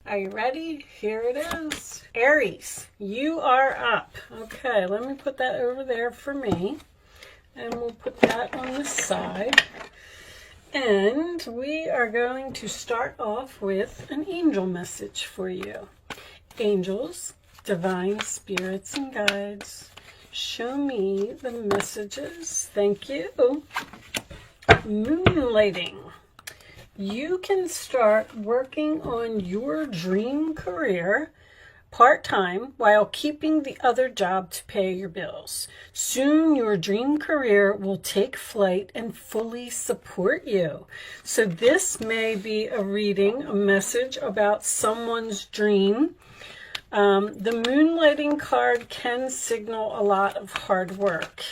Are you ready? Here it is. Aries, you are up. Okay, let me put that over there for me. And we'll put that on the side. And we are going to start off with an angel message for you. Angels, divine spirits and guides, show me the messages. Thank you. Moonlighting. You can start working on your dream career part-time while keeping the other job to pay your bills. Soon your dream career will take flight and fully support you. So this may be a reading, a message about someone's dream. The moonlighting card can signal a lot of hard work,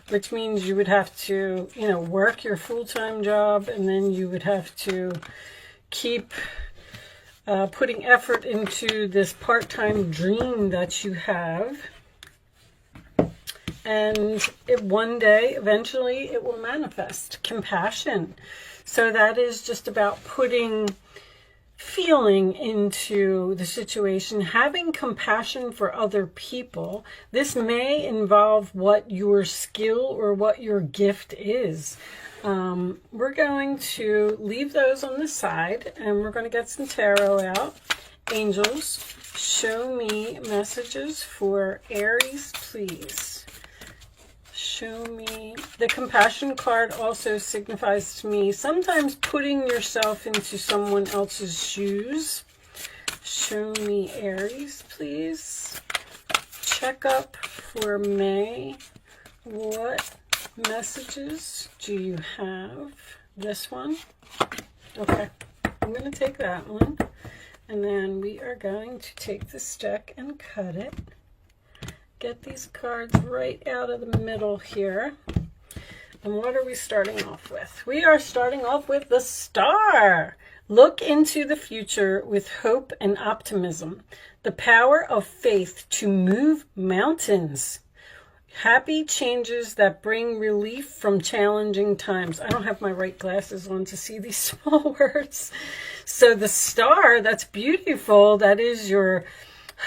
which means you would have to, work your full-time job, and then you would have to keep putting effort into this part-time dream that you have. And one day, eventually, it will manifest. Compassion. So that is just about putting feeling into the situation, having compassion for other people. This may involve what your skill or what your gift is. We're going to leave those on the side, and we're going to get some tarot out. Angels, show me messages for Aries, please. Show me. The compassion card also signifies to me sometimes putting yourself into someone else's shoes. Show me Aries, please. Check up for May. What messages do you have? This one? Okay. I'm going to take that one. And then we are going to take this deck and cut it. Get these cards right out of the middle here. And what are we starting off with? We are starting off with the Star. Look into the future with hope and optimism. The power of faith to move mountains. Happy changes that bring relief from challenging times. I don't have my right glasses on to see these small words. So the Star, that's beautiful. That is your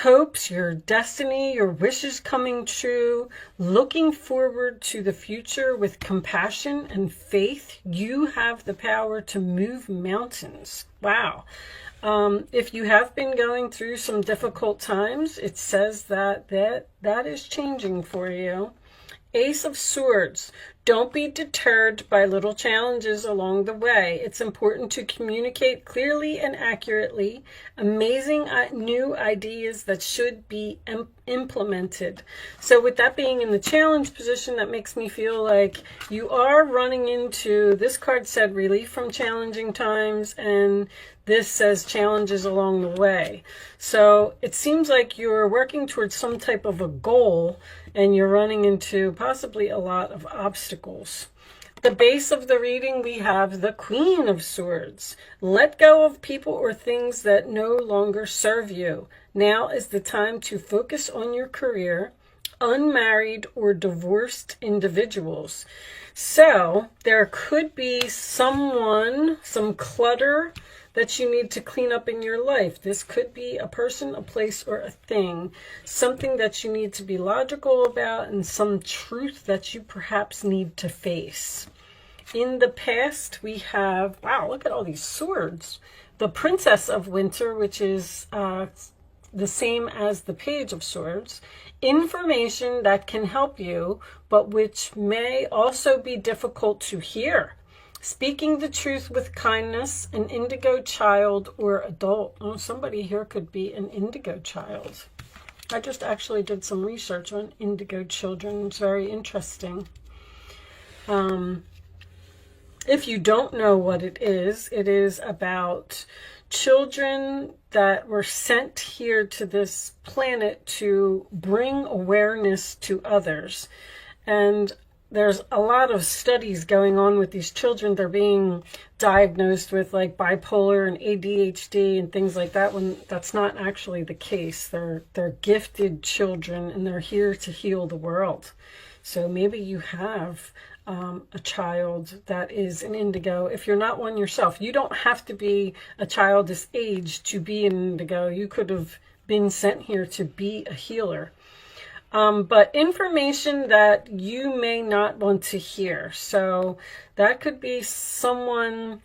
hopes, your destiny, your wishes coming true, looking forward to the future with compassion and faith. You have the power to move mountains. Wow. If you have been going through some difficult times, it says that is changing for you. Ace of Swords. Don't be deterred by little challenges along the way. It's important to communicate clearly and accurately. Amazing new ideas that should be implemented. So with that being in the challenge position, that makes me feel like you are running into, this card said relief from challenging times, and this says challenges along the way. So it seems like you're working towards some type of a goal, and you're running into possibly a lot of obstacles. The base of the reading, we have the Queen of Swords. Let go of people or things that no longer serve you. Now is the time to focus on your career. Unmarried or divorced individuals. So there could be some clutter that you need to clean up in your life. This could be a person, a place, or a thing. Something that you need to be logical about, and some truth that you perhaps need to face. In the past, we have, wow, look at all these swords. The Princess of Winter, which is the same as the Page of Swords. Information that can help you, but which may also be difficult to hear. Speaking the truth with kindness, an indigo child or adult. Oh, somebody here could be an indigo child. I just actually did some research on indigo children. It's very interesting. If you don't know what it is about children that were sent here to this planet to bring awareness to others. And there's a lot of studies going on with these children. They're being diagnosed with like bipolar and ADHD and things like that, when that's not actually the case. They're gifted children, and they're here to heal the world. So maybe you have a child that is an indigo. If you're not one yourself, you don't have to be a child this age to be an indigo. You could have been sent here to be a healer. But information that you may not want to hear. So that could be someone,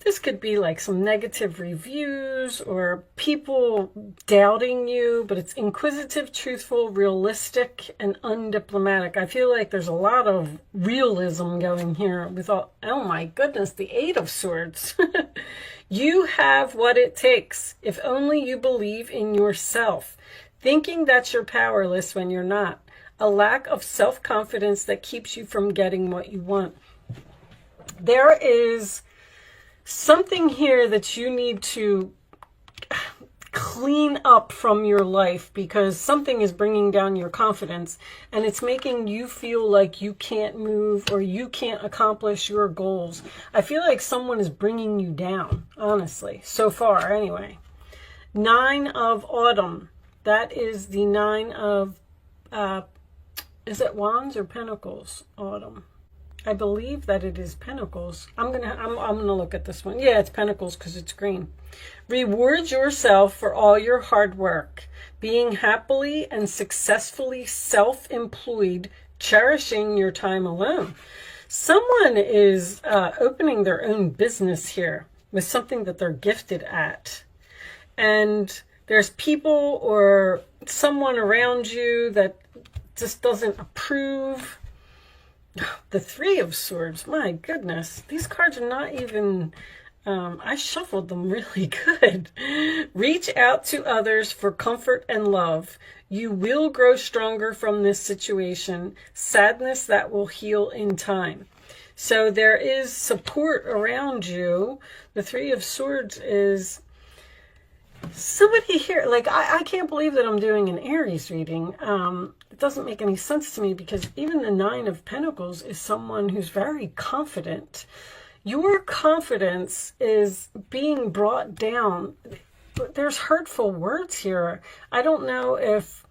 this could be like some negative reviews or people doubting you, but it's inquisitive, truthful, realistic, and undiplomatic. I feel like there's a lot of realism going here with all, oh my goodness, the Eight of Swords. You have what it takes if only you believe in yourself. Thinking that you're powerless when you're not. A lack of self-confidence that keeps you from getting what you want. There is something here that you need to clean up from your life because something is bringing down your confidence and it's making you feel like you can't move or you can't accomplish your goals. I feel like someone is bringing you down, honestly, so far anyway. Nine of Autumn. That is the Nine of, is it Wands or Pentacles? Autumn. I believe that it is Pentacles. I'm gonna look at this one. Yeah, it's Pentacles because it's green. Reward yourself for all your hard work, being happily and successfully self-employed, cherishing your time alone. Someone is opening their own business here with something that they're gifted at, and there's people or someone around you that just doesn't approve. The Three of Swords, my goodness. These cards are not even, I shuffled them really good. Reach out to others for comfort and love. You will grow stronger from this situation. Sadness that will heal in time. So there is support around you. The Three of Swords is somebody here, like, I can't believe that I'm doing an Aries reading. It doesn't make any sense to me because even the Nine of Pentacles is someone who's very confident. Your confidence is being brought down. There's hurtful words here. I don't know if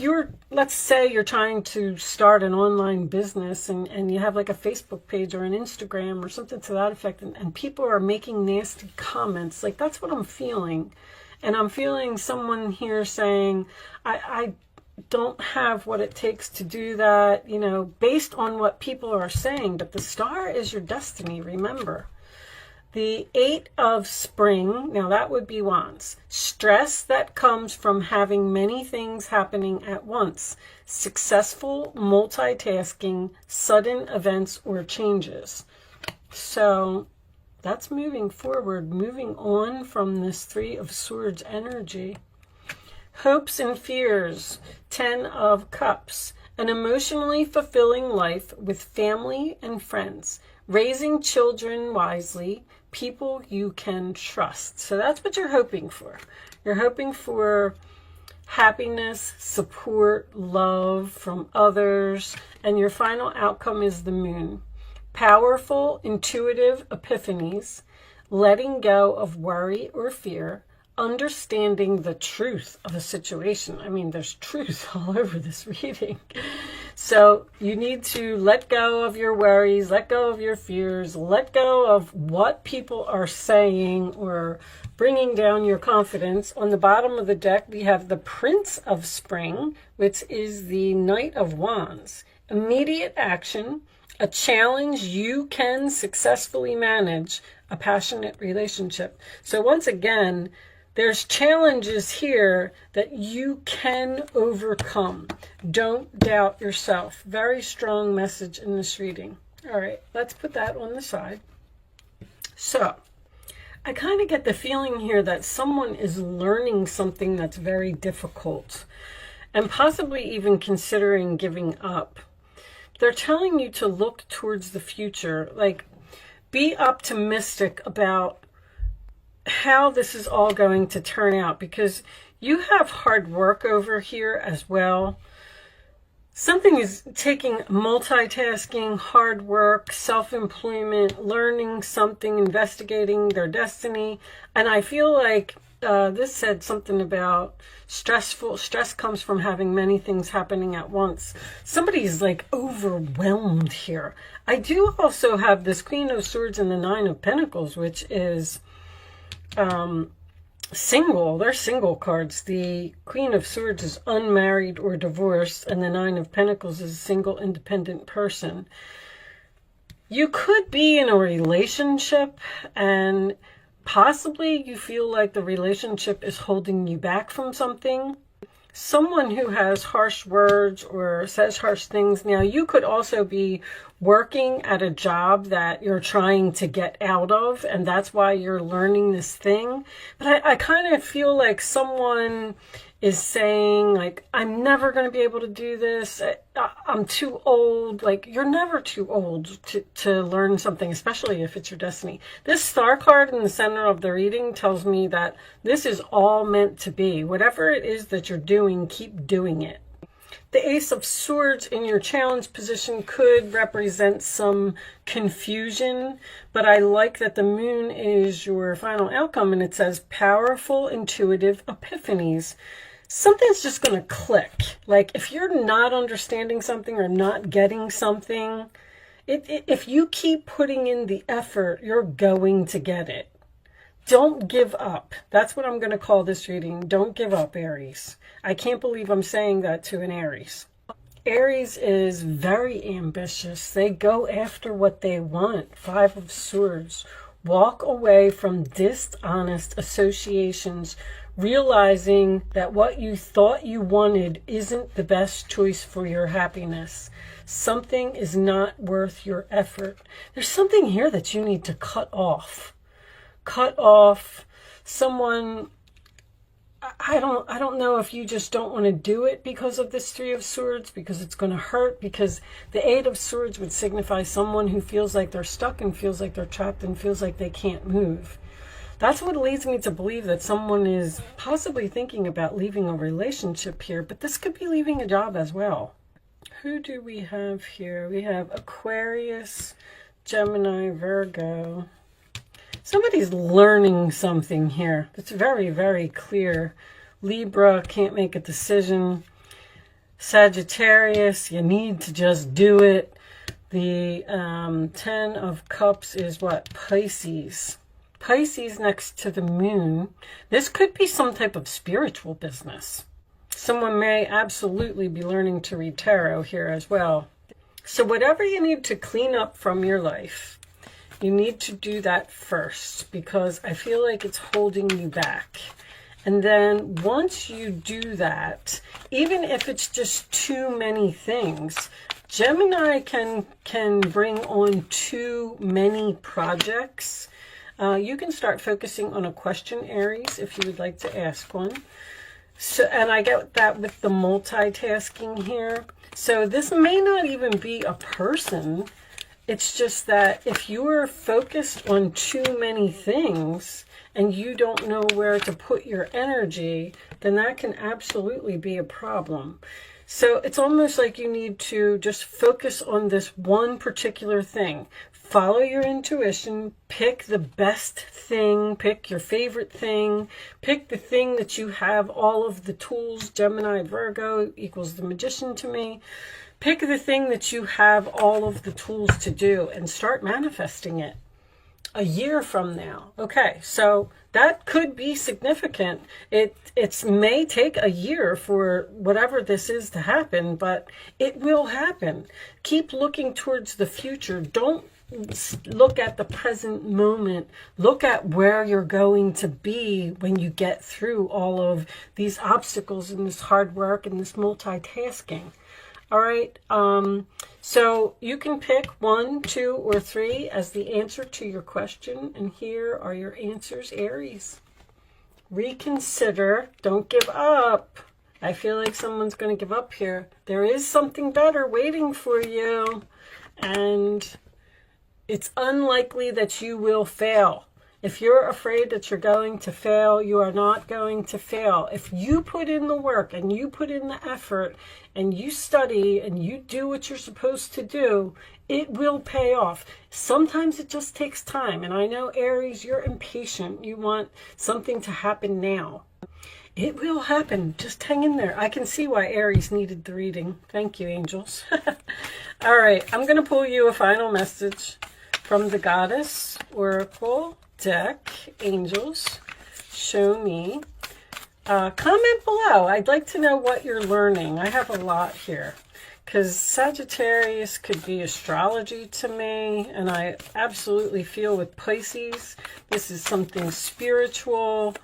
you're, let's say you're trying to start an online business and you have like a Facebook page or an Instagram or something to that effect, and people are making nasty comments, like that's what I'm feeling. And I'm feeling someone here saying, I don't have what it takes to do that, you know, based on what people are saying. But the star is your destiny, remember. The Eight of Spring, now that would be Wands. Stress that comes from having many things happening at once. Successful multitasking, sudden events or changes. So that's moving forward, moving on from this Three of Swords energy. Hopes and fears, 10 of Cups. An emotionally fulfilling life with family and friends. Raising children wisely. People you can trust. So that's what you're hoping for. You're hoping for happiness, support, love from others, and your final outcome is the Moon. Powerful, intuitive epiphanies, letting go of worry or fear, understanding the truth of a situation. I mean, there's truth all over this reading. So you need to let go of your worries, let go of your fears, let go of what people are saying or bringing down your confidence. On the bottom of the deck, we have the Prince of Spring, which is the Knight of Wands. Immediate action, a challenge you can successfully manage, a passionate relationship. So once again, there's challenges here that you can overcome. Don't doubt yourself. Very strong message in this reading. All right, let's put that on the side. So, I kind of get the feeling here that someone is learning something that's very difficult and possibly even considering giving up. They're telling you to look towards the future, like be optimistic about how this is all going to turn out, because you have hard work over here as well. Something is taking multitasking, hard work, self-employment, learning something, investigating their destiny. And I feel like this said something about stress comes from having many things happening at once. Somebody's like overwhelmed here. I do also have this Queen of Swords and the Nine of Pentacles, which is single. They're single cards. The Queen of Swords is unmarried or divorced, and the Nine of Pentacles is a single independent person. You could be in a relationship and possibly you feel like the relationship is holding you back from something. Someone who has harsh words or says harsh things. Now, you could also be working at a job that you're trying to get out of, and that's why you're learning this thing. But I kind of feel like someone is saying, like, I'm never going to be able to do this. I'm too old. Like, you're never too old to learn something, especially if it's your destiny. This star card in the center of the reading tells me that this is all meant to be. Whatever it is that you're doing, keep doing it. The Ace of Swords in your challenge position could represent some confusion, but I like that the moon is your final outcome, and it says powerful, intuitive epiphanies. Something's just going to click. Like, if you're not understanding something or not getting something, if you keep putting in the effort, you're going to get it. Don't give up. That's what I'm going to call this reading. Don't give up, Aries. I can't believe I'm saying that to an Aries. Aries is very ambitious. They go after what they want. Five of Swords. Walk away from dishonest associations, realizing that what you thought you wanted isn't the best choice for your happiness. Something is not worth your effort. There's something here that you need to cut off. Cut off someone. I don't know if you just don't want to do it because of this Three of Swords, because it's going to hurt, because the Eight of Swords would signify someone who feels like they're stuck and feels like they're trapped and feels like they can't move. That's what leads me to believe that someone is possibly thinking about leaving a relationship here, but this could be leaving a job as well. Who do we have here? We have Aquarius, Gemini, Virgo. Somebody's learning something here. It's very, very clear. Libra, can't make a decision. Sagittarius, you need to just do it. The 10 of Cups is what? Pisces. Pisces next to the moon. This could be some type of spiritual business. Someone may absolutely be learning to read tarot here as well. So whatever you need to clean up from your life, you need to do that first, because I feel like it's holding you back. And then once you do that, even if it's just too many things, Gemini can bring on too many projects. You can start focusing on a question, Aries, if you would like to ask one. So, and I get that with the multitasking here. So this may not even be a person. It's just that if you are focused on too many things and you don't know where to put your energy, then that can absolutely be a problem. So it's almost like you need to just focus on this one particular thing. Follow your intuition, pick the best thing, pick your favorite thing, pick the thing that you have all of the tools. Gemini, Virgo equals the Magician to me. Pick the thing that you have all of the tools to do and start manifesting it a year from now. Okay, so that could be significant. It may take a year for whatever this is to happen, but it will happen. Keep looking towards the future. Don't look at the present moment. Look at where you're going to be when you get through all of these obstacles and this hard work and this multitasking. All right, so you can pick 1, 2, or 3 as the answer to your question. And here are your answers, Aries. Reconsider. Don't give up. I feel like someone's going to give up here. There is something better waiting for you. And it's unlikely that you will fail. If you're afraid that you're going to fail, you are not going to fail. If you put in the work and you put in the effort and you study and you do what you're supposed to do, it will pay off. Sometimes it just takes time. And I know, Aries, you're impatient. You want something to happen now. It will happen. Just hang in there. I can see why Aries needed the reading. Thank you, angels. All right, I'm going to pull you a final message from the Goddess Oracle deck. Angels, show me. Comment below. I'd like to know what you're learning. I have a lot here, because Sagittarius could be astrology to me, and I absolutely feel with Pisces, this is something spiritual.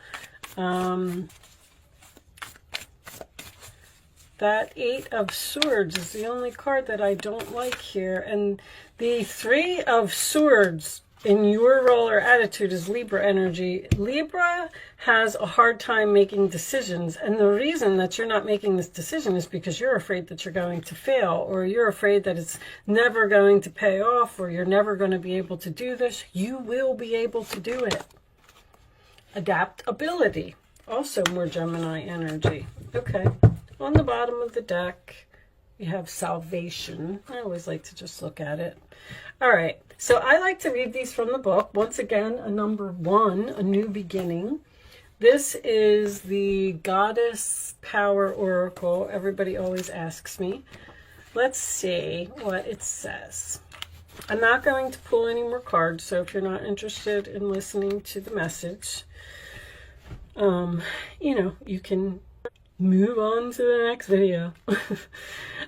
That Eight of Swords is the only card that I don't like here. And the Three of Swords in your role or attitude is Libra energy. Libra has a hard time making decisions. And the reason that you're not making this decision is because you're afraid that you're going to fail, or you're afraid that it's never going to pay off, or you're never going to be able to do this. You will be able to do it. Adaptability, also more Gemini energy. Okay. On the bottom of the deck, you have salvation. I always like to just look at it. All right, so I like to read these from the book. Once again, a number 1, a new beginning. This is the Goddess Power Oracle. Everybody always asks me. Let's see what it says. I'm not going to pull any more cards, so if you're not interested in listening to the message, you know, you can move on to the next video.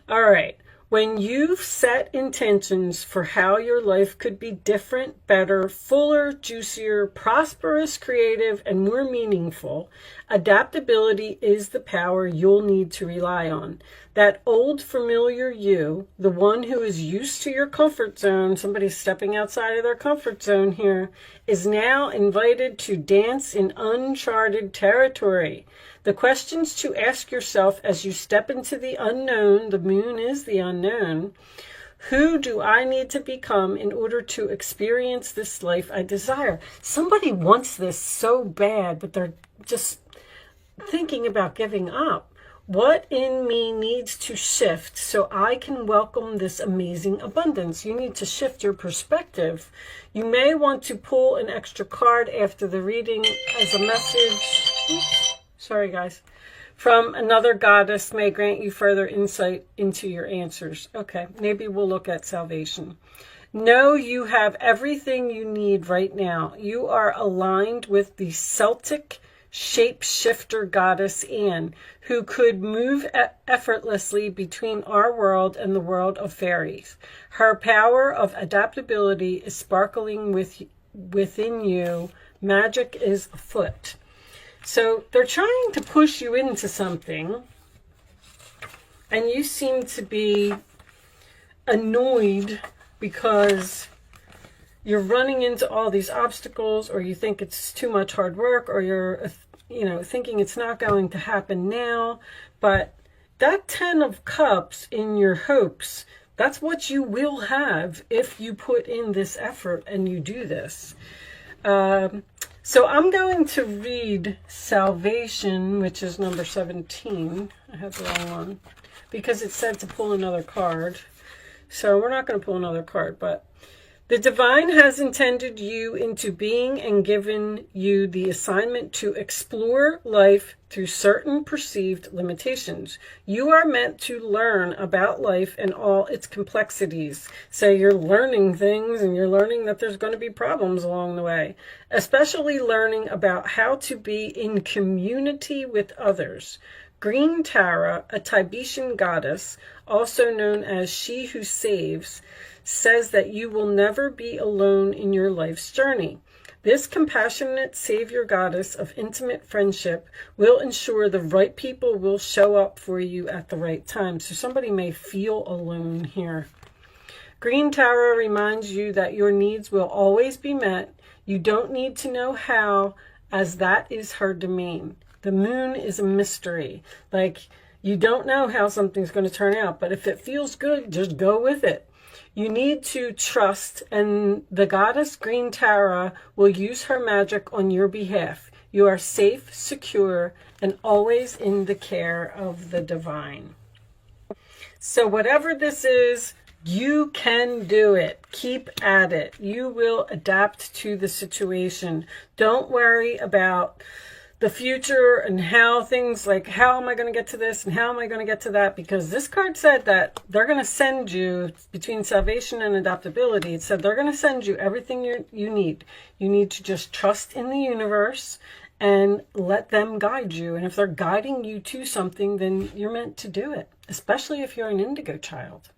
All right. When you've set intentions for how your life could be different, better, fuller, juicier, prosperous, creative, and more meaningful, adaptability is the power you'll need to rely on. That old familiar you, the one who is used to your comfort zone, somebody stepping outside of their comfort zone here, is now invited to dance in uncharted territory. The questions to ask yourself as you step into the unknown, the moon is the unknown. Who do I need to become in order to experience this life I desire? Somebody wants this so bad, but they're just thinking about giving up. What in me needs to shift so I can welcome this amazing abundance? You need to shift your perspective. You may want to pull an extra card after the reading as a message. Oops. Sorry, guys. From another goddess may grant you further insight into your answers. Okay, maybe we'll look at salvation. Know you have everything you need right now. You are aligned with the Celtic shapeshifter goddess Anne, who could move effortlessly between our world and the world of fairies. Her power of adaptability is sparkling within you. Magic is afoot. So they're trying to push you into something, and you seem to be annoyed because you're running into all these obstacles, or you think it's too much hard work, or you're, you know, thinking it's not going to happen now. But that 10 of Cups in your hopes, that's what you will have if you put in this effort and you do this. So I'm going to read Salvation, which is number 17. I have the wrong one because it said to pull another card. So we're not going to pull another card, but the divine has intended you into being and given you the assignment to explore life through certain perceived limitations. You are meant to learn about life and all its complexities. So you're learning things, and you're learning that there's going to be problems along the way, especially learning about how to be in community with others. Green Tara, a Tibetan goddess, also known as She Who Saves, says that you will never be alone in your life's journey. This compassionate savior goddess of intimate friendship will ensure the right people will show up for you at the right time. So somebody may feel alone here. Green Tara reminds you that your needs will always be met. You don't need to know how, as that is her domain. The moon is a mystery. Like, you don't know how something's going to turn out, but if it feels good, just go with it. You need to trust, and the goddess Green Tara will use her magic on your behalf. You are safe, secure, and always in the care of the divine. So whatever this is, you can do it. Keep at it. You will adapt to the situation. Don't worry about the future and how things, like, how am I going to get to this and how am I going to get to that? Because this card said that they're going to send you, between salvation and adaptability, it said they're going to send you everything you need. You need to just trust in the universe and let them guide you. And if they're guiding you to something, then you're meant to do it, especially if you're an indigo child.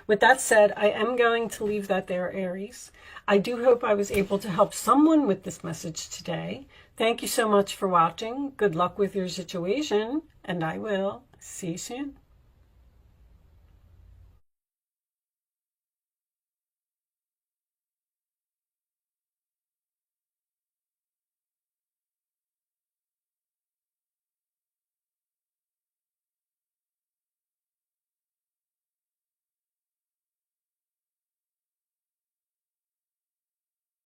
With that said, I am going to leave that there, Aries. I do hope I was able to help someone with this message today. Thank you so much for watching. Good luck with your situation, and I will see you soon.